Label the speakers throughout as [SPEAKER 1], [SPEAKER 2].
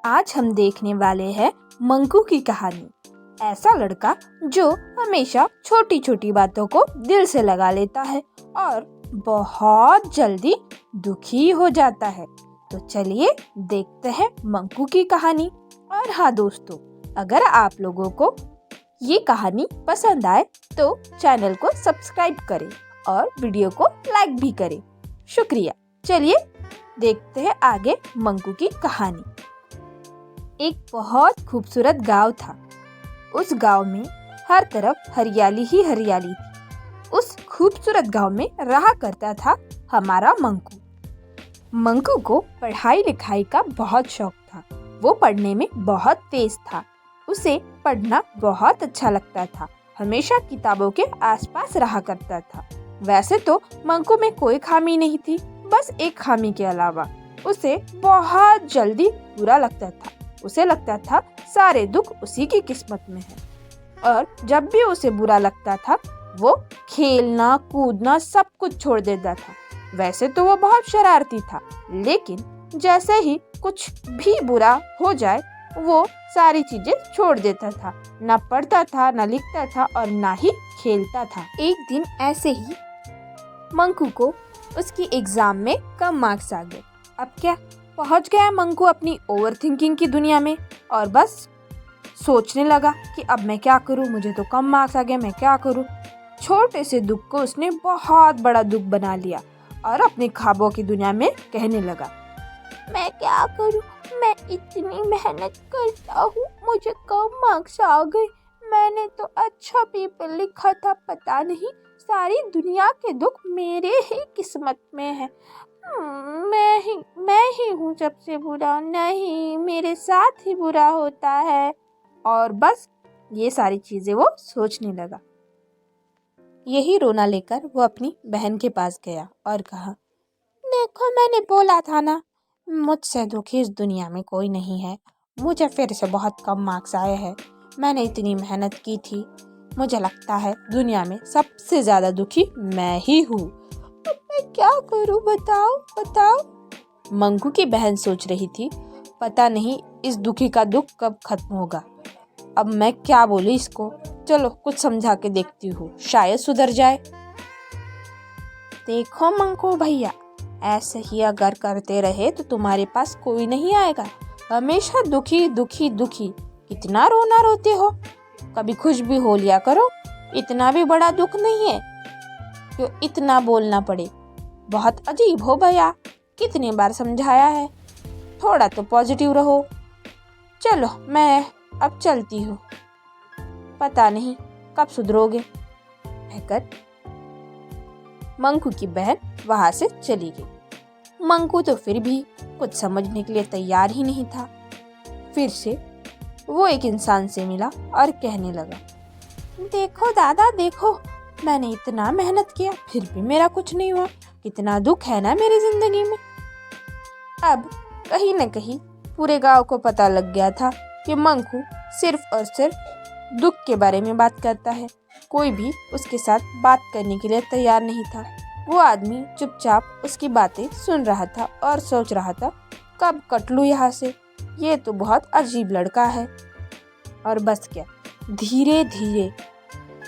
[SPEAKER 1] आज हम देखने वाले हैं मंकू की कहानी। ऐसा लड़का जो हमेशा छोटी छोटी बातों को दिल से लगा लेता है और बहुत जल्दी दुखी हो जाता है। तो चलिए देखते हैं मंकू की कहानी। और हाँ दोस्तों, अगर आप लोगों को ये कहानी पसंद आए तो चैनल को सब्सक्राइब करें और वीडियो को लाइक भी करें। शुक्रिया। चलिए देखते हैं आगे मंकू की कहानी। एक बहुत खूबसूरत गांव था। उस गांव में हर तरफ हरियाली ही हरियाली थी। उस खूबसूरत गांव में रहा करता था हमारा मंकू। मंकू को पढ़ाई लिखाई का बहुत शौक था। वो पढ़ने में बहुत तेज था। उसे पढ़ना बहुत अच्छा लगता था। हमेशा किताबों के आसपास रहा करता था। वैसे तो मंकू में कोई खामी नहीं थी, बस एक खामी के अलावा उसे बहुत जल्दी बुरा लगता था। उसे लगता था सारे दुख उसी की किस्मत में है। और जब भी उसे बुरा लगता था वो खेलना कूदना सब कुछ छोड़ देता था। वैसे तो वो बहुत शरारती था, लेकिन जैसे ही कुछ भी बुरा हो जाए वो सारी चीजें छोड़ देता था। ना पढ़ता था, ना लिखता था और ना ही खेलता था। एक दिन ऐसे ही मंकू को उसकी एग्जाम में कम मार्क्स आ गए। अब क्या, पहुंच गया मंकू अपनी ओवर थिंकिंग की दुनिया में और बस सोचने लगा कि अब मैं क्या करूं, मुझे तो कम मार्क्स आ गए, मैं क्या करूं। छोटे से दुख को उसने बहुत बड़ा दुख बना लिया और अपने ख्वाबों की दुनिया में कहने लगा, मैं क्या करूं, मैं इतनी मेहनत करता हूं, मुझे कम मार्क्स आ गए। मैंने तो अच्छा पेपर लिखा था, पता नहीं सारी दुनिया के दुख मेरे ही किस्मत में है। मैं ही हूँ सबसे बुरा, नहीं मेरे साथ ही बुरा होता है। और बस ये सारी चीजें वो सोचने लगा। यही रोना लेकर वो अपनी बहन के पास गया और कहा, देखो मैंने बोला था ना, मुझसे दुखी इस दुनिया में कोई नहीं है। मुझे फिर से बहुत कम मार्क्स आए हैं। मैंने इतनी मेहनत की थी। मुझे लगता है दुनिया में सबसे ज्यादा दुखी मैं ही हूँ। अब मैं क्या करूँ, बताओ। मंकू की बहन सोच रही थी, पता नहीं इस दुखी का दुख कब खत्म होगा। अब मैं क्या बोलूं इसको, चलो कुछ समझा के देखती हूँ, शायद सुधर जाए। देखो मंकू भैया, ऐसे ही अगर करते रहे तो तुम्हारे पास कोई नहीं आएगा। हमेशा दुखी दुखी दुखी, कितना रोना रोते हो, कभी खुश भी हो लिया करो। इतना भी बड़ा दुख नहीं है क्यों इतना बोलना पड़े। बहुत अजीब हो भैया, कितनी बार समझाया है, थोड़ा तो पॉजिटिव रहो। चलो मैं अब चलती हूँ, पता नहीं कब सुधरोगे। कहकर मंकू की बहन वहां से चली गई। मंकू तो फिर भी कुछ समझने के लिए तैयार ही नहीं था। फिर से वो एक इंसान से मिला और कहने लगा, देखो दादा देखो, मैंने इतना मेहनत किया फिर भी मेरा कुछ नहीं हुआ। कितना दुख है ना मेरी जिंदगी में। अब कहीं न कहीं पूरे गांव को पता लग गया था कि मंकू सिर्फ और सिर्फ दुख के बारे में बात करता है। कोई भी उसके साथ बात करने के लिए तैयार नहीं था। वो आदमी चुपचाप उसकी बातें सुन रहा था और सोच रहा था, कब कट लूं यहाँ से, ये तो बहुत अजीब लड़का है। और बस क्या, धीरे धीरे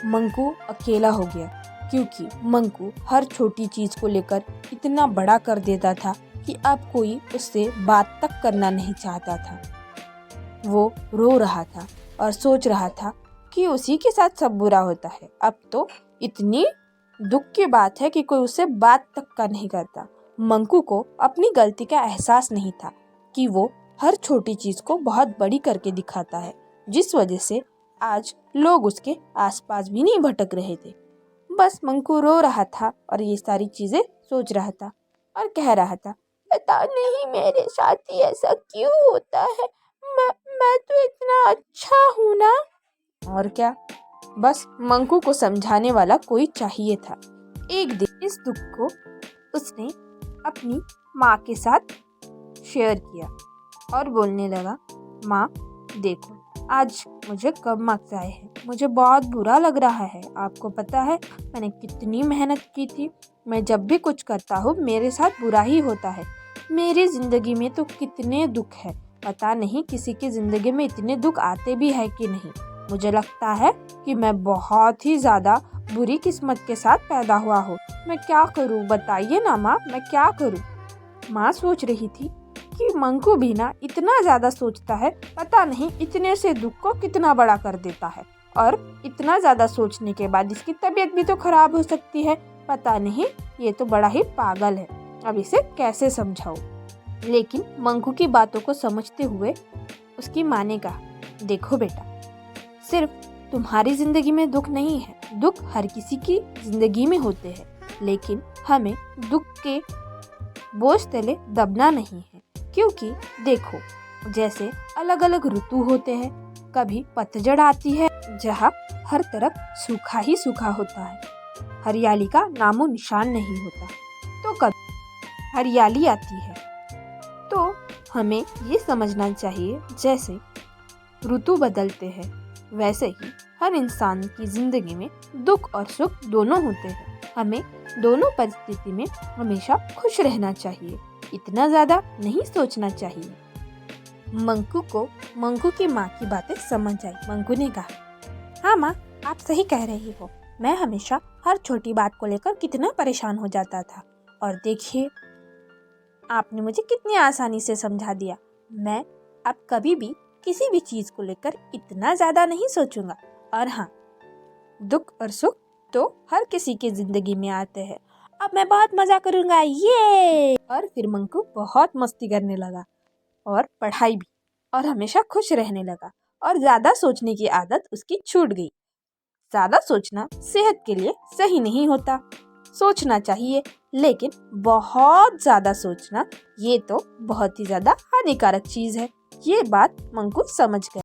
[SPEAKER 1] मंकू अकेला हो गया, क्योंकि मंकू हर छोटी चीज को लेकर इतना बड़ा कर देता था कि अब कोई उससे बात तक करना नहीं चाहता था। वो रो रहा था और सोच रहा था कि उसी के साथ सब बुरा होता है। अब तो इतनी दुख की बात है कि कोई उससे बात तक का नहीं करता। मंकू को अपनी गलती का एहसास नहीं था कि वो हर छोटी चीज को बहुत बड़ी करके दिखाता है, जिस वजह से आज लोग उसके आसपास भी नहीं भटक रहे थे। बस मंकू रो रहा था और ये सारी चीजें सोच रहा था और कह रहा था, पता नहीं मेरे साथ ही ऐसा क्यों होता है। मैं तो इतना अच्छा हूँ ना। और क्या, बस मंकू को समझाने वाला कोई चाहिए था। एक दिन इस दुख को उसने अपनी माँ के साथ शेयर किया और बोलने लगा, माँ देखो, आज मुझे कम मार्क्स आए हैं, मुझे बहुत बुरा लग रहा है। आपको पता है मैंने कितनी मेहनत की थी। मैं जब भी कुछ करता हूँ मेरे साथ बुरा ही होता है। मेरी जिंदगी में तो कितने दुख है, पता नहीं किसी की जिंदगी में इतने दुख आते भी है कि नहीं। मुझे लगता है कि मैं बहुत ही ज्यादा बुरी किस्मत के साथ पैदा हुआ हूँ। मैं क्या करूँ, बताइए ना माँ, मैं क्या करूँ। माँ सोच रही थी कि मंकू भी ना इतना ज्यादा सोचता है, पता नहीं इतने से दुख को कितना बड़ा कर देता है। और इतना ज्यादा सोचने के बाद इसकी तबीयत भी तो खराब हो सकती है। पता नहीं, ये तो बड़ा ही पागल है, अब इसे कैसे समझाऊं। लेकिन मंकू की बातों को समझते हुए उसकी माँ ने कहा, देखो बेटा, सिर्फ तुम्हारी जिंदगी में दुख नहीं है, दुख हर किसी की जिंदगी में होते हैं, लेकिन हमें दुख के बोझ तले दबना नहीं है। क्योंकि देखो, जैसे अलग अलग ऋतु होते हैं, कभी पतझड़ आती है जहाँ हर तरफ सूखा ही सूखा होता है, हरियाली का नामो निशान नहीं होता, तो कभी हरियाली आती है। तो हमें ये समझना चाहिए, जैसे ऋतु बदलते हैं वैसे ही हर इंसान की जिंदगी में दुख और सुख दोनों होते हैं। हमें दोनों परिस्थिति में हमेशा खुश रहना चाहिए, इतना ज्यादा नहीं सोचना चाहिए। मंकू को मंकू की माँ की बातें समझ आई। मंकू ने कहा, हाँ माँ, आप सही कह रही हो, मैं हमेशा हर छोटी बात को लेकर कितना परेशान हो जाता था, और देखिए आपने मुझे कितनी आसानी से समझा दिया। मैं अब कभी भी किसी भी चीज को लेकर इतना ज्यादा नहीं सोचूंगा। और हाँ, दुख और सुख तो हर किसी की जिंदगी में आते हैं, अब मैं बहुत मजा करूंगा, ये। और फिर मंकू बहुत मस्ती करने लगा और पढ़ाई भी, और हमेशा खुश रहने लगा, और ज्यादा सोचने की आदत उसकी छूट गई। ज्यादा सोचना सेहत के लिए सही नहीं होता, सोचना चाहिए, लेकिन बहुत ज्यादा सोचना ये तो बहुत ही ज्यादा हानिकारक चीज है। ये बात मंकू समझ गया।